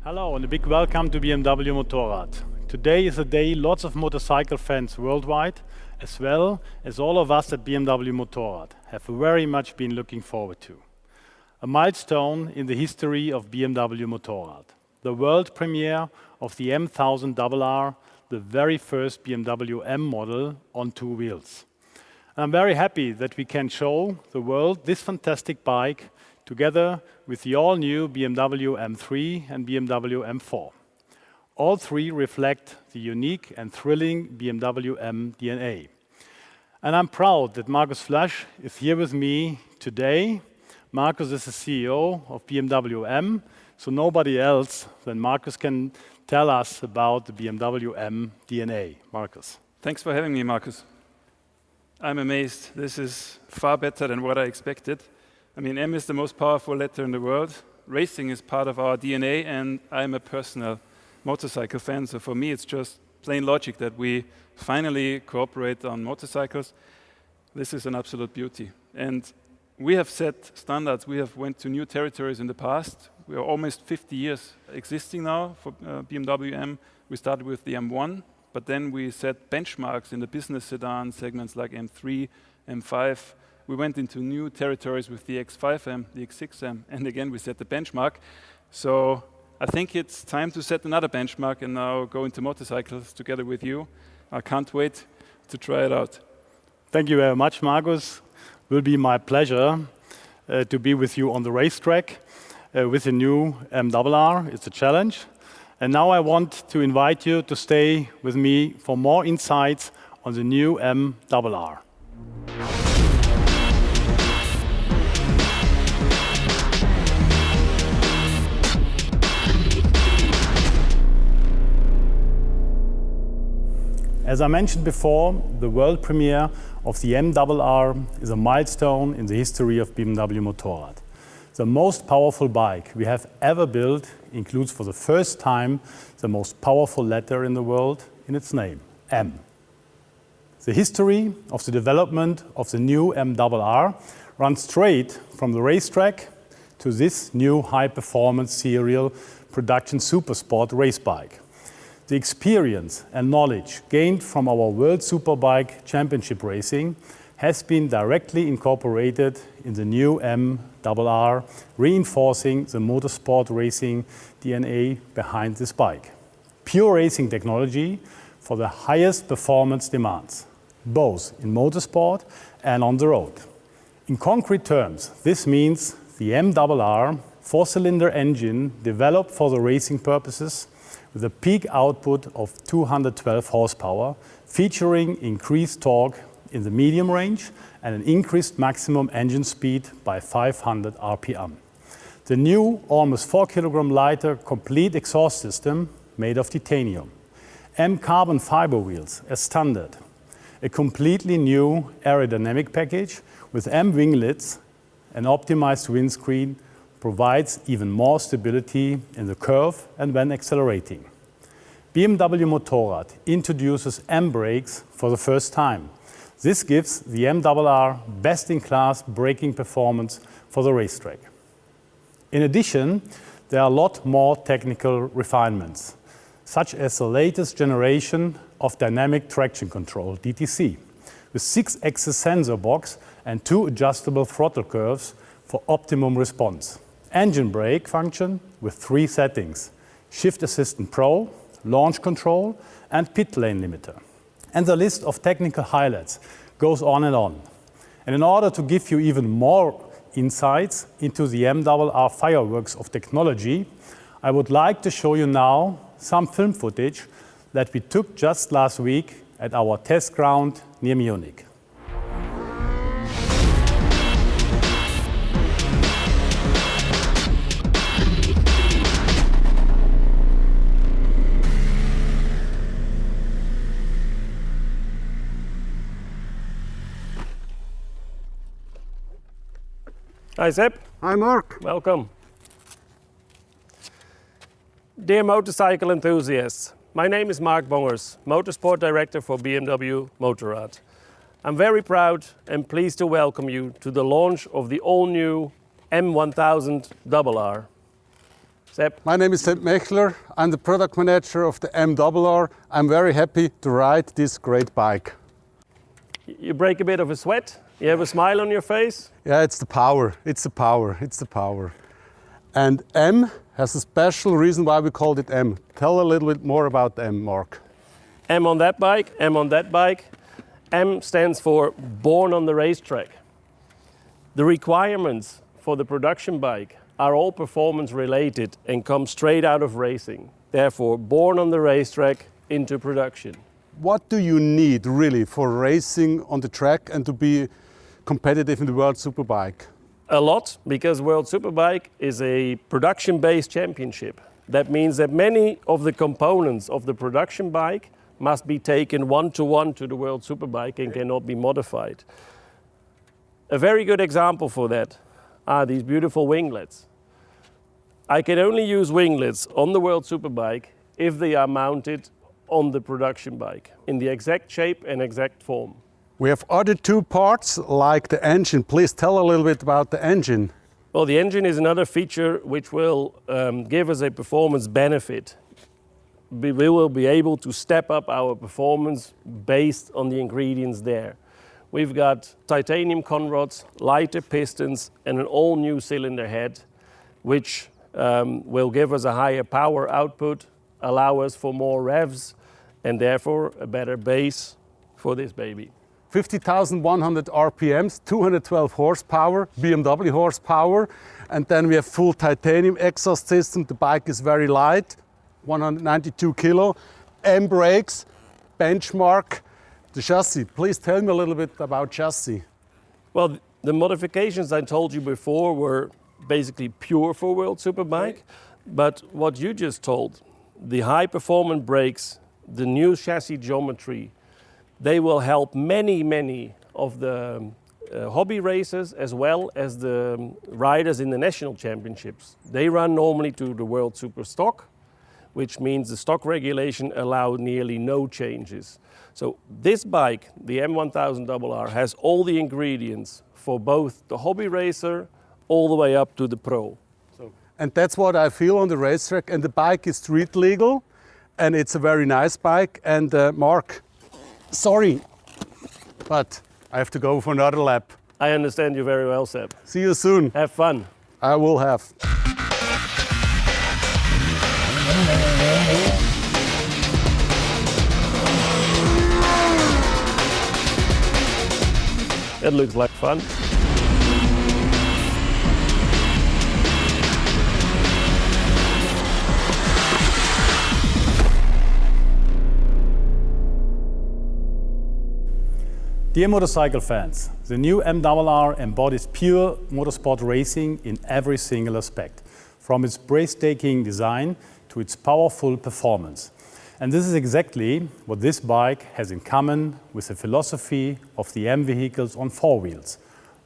Hello and a big welcome to BMW Motorrad. Today is a day lots of motorcycle fans worldwide, as well as all of us at BMW Motorrad, have very much been looking forward to. A milestone in the history of BMW Motorrad. The world premiere of the M1000RR, the very first BMW M model on two wheels. I'm very happy that we can show the world this fantastic bike together with the all-new BMW M3 and BMW M4. All three reflect the unique and thrilling BMW M DNA. And I'm proud that Markus Flasch is here with me today. Markus is the CEO of BMW M, so nobody else than Markus can tell us about the BMW M DNA. Markus. Thanks for having me, Markus. I'm amazed. This is far better than what I expected. I mean, M is the most powerful letter in the world. Racing is part of our DNA, and I'm a personal motorcycle fan. So for me, it's just plain logic that we finally cooperate on motorcycles. This is an absolute beauty. And we have set standards. We have went to new territories in the past. We are almost 50 years existing now for BMW M. We started with the M1, but then we set benchmarks in the business sedan segments like M3, M5. We went into new territories with the X5M, the X6M, and again we set the benchmark. So I think it's time to set another benchmark and now go into motorcycles together with you. I can't wait to try it out. Thank you very much, Markus. It will be my pleasure to be with you on the racetrack with the new M_R. It's a challenge. And now I want to invite you to stay with me for more insights on the new M_R. As I mentioned before, the world premiere of the M_R is a milestone in the history of BMW Motorrad. The most powerful bike we have ever built includes for the first time the most powerful letter in the world in its name, M. The history of the development of the new M_R runs straight from the racetrack to this new high-performance serial production supersport race bike. The experience and knowledge gained from our World Superbike Championship racing has been directly incorporated in the new M_R, reinforcing the motorsport racing DNA behind this bike. Pure racing technology for the highest performance demands, both in motorsport and on the road. In concrete terms, this means the M_R four-cylinder engine developed for the racing purposes with a peak output of 212 horsepower, featuring increased torque in the medium range and an increased maximum engine speed by 500 RPM. The new, almost 4 kilogram lighter, complete exhaust system made of titanium. M carbon fiber wheels as standard. A completely new aerodynamic package with M winglets, an optimized windscreen, provides even more stability in the curve and when accelerating. BMW Motorrad introduces M brakes for the first time. This gives the M_R best-in-class braking performance for the racetrack. In addition, there are a lot more technical refinements, such as the latest generation of dynamic traction control, DTC, with 6-axis sensor box and 2 adjustable throttle curves for optimum response. Engine brake function with 3 settings: Shift Assistant Pro, Launch Control, and Pit Lane Limiter. And the list of technical highlights goes on and on. And in order to give you even more insights into the M_R fireworks of technology, I would like to show you now some film footage that we took just last week at our test ground near Munich. Hi Sepp. Hi Mark. Welcome. Dear motorcycle enthusiasts, my name is Mark Bongers, Motorsport Director for BMW Motorrad. I'm very proud and pleased to welcome you to the launch of the all-new M1000RR. Sepp. My name is Sepp Mechler. I'm the product manager of the MRR. I'm very happy to ride this great bike. You break a bit of a sweat. You have a smile on your face. Yeah, it's the power. It's the power. It's the power. And M has a special reason why we called it M. Tell a little bit more about M, Mark. M on that bike, M on that bike. M stands for born on the racetrack. The requirements for the production bike are all performance related and come straight out of racing. Therefore, born on the racetrack into production. What do you need really for racing on the track and to be competitive in the World Superbike? A lot, because World Superbike is a production-based championship. That means that many of the components of the production bike must be taken one-to-one to the World Superbike and cannot be modified. A very good example for that are these beautiful winglets. I can only use winglets on the World Superbike if they are mounted on the production bike in the exact shape and exact form. We have other two parts like the engine. Please tell a little bit about the engine. Well, the engine is another feature which will give us a performance benefit. We will be able to step up our performance based on the ingredients there. We've got titanium conrods, lighter pistons, and an all-new cylinder head, which will give us a higher power output, allow us for more revs, and therefore a better base for this baby. 50,100 RPMs, 212 horsepower, BMW horsepower, and then we have full titanium exhaust system. The bike is very light, 192 kilo, M brakes, benchmark. The chassis, please tell me a little bit about chassis. Well, the modifications I told you before were basically pure for World Superbike, but what you just told, the high performance brakes, the new chassis geometry, they will help many of the hobby racers as well as the riders in the national championships. They run normally to the World Super Stock, which means the stock regulation allows nearly no changes. So this bike, the M1000RR, has all the ingredients for both the hobby racer all the way up to the pro. And that's what I feel on the racetrack. And the bike is street legal, and it's a very nice bike. And Mark, sorry, but I have to go for another lap. I understand you very well, Sepp. See you soon. Have fun. I will have. That looks like fun. Dear motorcycle fans, the new MRR embodies pure motorsport racing in every single aspect, from its breathtaking design to its powerful performance. And this is exactly what this bike has in common with the philosophy of the M vehicles on four wheels.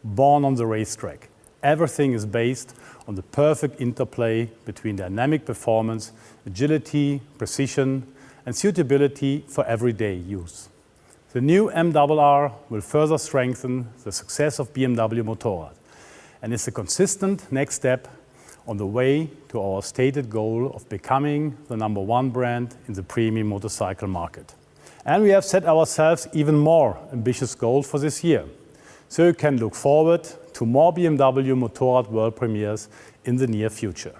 Born on the racetrack, everything is based on the perfect interplay between dynamic performance, agility, precision, and suitability for everyday use. The new MRR will further strengthen the success of BMW Motorrad and is a consistent next step on the way to our stated goal of becoming the #1 brand in the premium motorcycle market. And we have set ourselves even more ambitious goals for this year, so you can look forward to more BMW Motorrad world premieres in the near future.